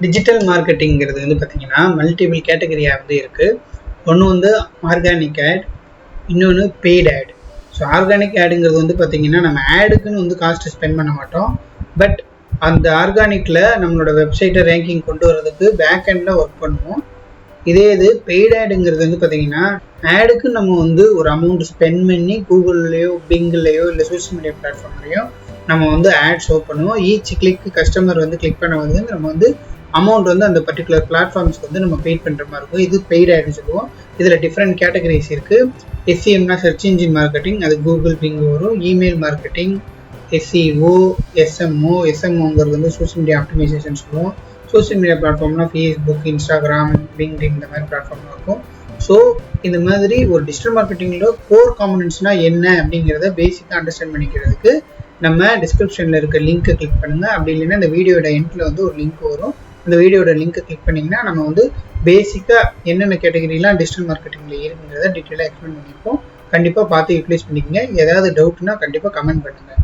Digital மார்க்கெட்டிங்கிறது வந்து பார்த்தீங்கன்னா multiple கேட்டகரியாக வந்து இருக்குது. ஒன்று வந்து ஆர்கானிக் ஆட், இன்னொன்று பெய்டு ஆட். ஸோ ஆர்கானிக் ஆடுங்கிறது வந்து பார்த்தீங்கன்னா நம்ம ஆடுக்குன்னு வந்து காஸ்ட்டு ஸ்பெண்ட் பண்ண மாட்டோம். பட் அந்த ஆர்கானிக்கில் நம்மளோட வெப்சைட்டை ரேங்கிங் கொண்டு வரதுக்கு பேக் எண்டில் ஒர்க் பண்ணுவோம். இதே இது பெய்டு ஆடுங்கிறது வந்து பார்த்தீங்கன்னா ஆடுக்கு நம்ம வந்து ஒரு அமௌண்ட் ஸ்பெண்ட் பண்ணி கூகுள்லேயோ பிங்க்லேயோ இல்லை சோஷியல் மீடியா பிளாட்ஃபார்ம்லேயோ நம்ம வந்து ஆட் ஷோ பண்ணுவோம். ஈச் கிளிக் கஸ்டமர் வந்து கிளிக் பண்ண வந்து நம்ம வந்து அமௌண்ட் வந்து அந்த பர்டிகுலர் பிளாட்ஃபார்ம்ஸ்க்கு வந்து நம்ம பெய்ட் பண்ணுற மாதிரி இருக்கும். இது பெய்டு ஆட்னு சொல்லுவோம். இதில் டிஃப்ரெண்ட் கேட்டகரிஸ் இருக்குது. எஸ்சிஎம்னா சர்ச் இன்ஜின் மார்க்கெட்டிங், அது கூகுள் பிங் வரும். இமெயில் மார்க்கெட்டிங், எஸ்இஓ, எஸ்எம்ஓங்கிறது வந்து சோஷியல் மீடியா ஆப்டிமைசேஷன் சொல்லுவோம். சோஷியல் மீடியா பிளாட்ஃபார்ம்னா ஃபேஸ்புக், இன்ஸ்டாகிராம், லிங்க்டின் இந்த மாதிரி பிளாட்ஃபார்ம் இருக்கும். ஸோ இந்த மாதிரி ஒரு டிஜிட்டல் மார்க்கெட்டிங்கில் கோர் காம்பனன்ட்ஸ்னால் என்ன அப்படிங்கிறத பேசிக்காக அண்டர்ஸ்டாண்ட் பண்ணிக்கிறதுக்கு நம்ம டிஸ்கிரிப்ஷனில் இருக்க லிங்க்கை கிளிக் பண்ணுங்கள். அப்படி இல்லைன்னா இந்த வீடியோட எண்டில் வந்து ஒரு லிங்க் வரும். அந்த வீடியோட லிங்க்கை கிளிக் பண்ணிங்கன்னா நம்ம வந்து பேசிக்காக என்னென்ன கேட்டகரிலாம் டிஜிட்டல் மார்க்கெட்டிங்கில் இருக்குங்கிறத டீட்டெயிலாக எக்ஸ்பிளைன் பண்ணியிருப்போம். கண்டிப்பாக பார்த்து யூட்டிலைஸ் பண்ணிக்கோங்க. ஏதாவது டவுட்னா கண்டிப்பாக கமெண்ட் பண்ணுங்கள்.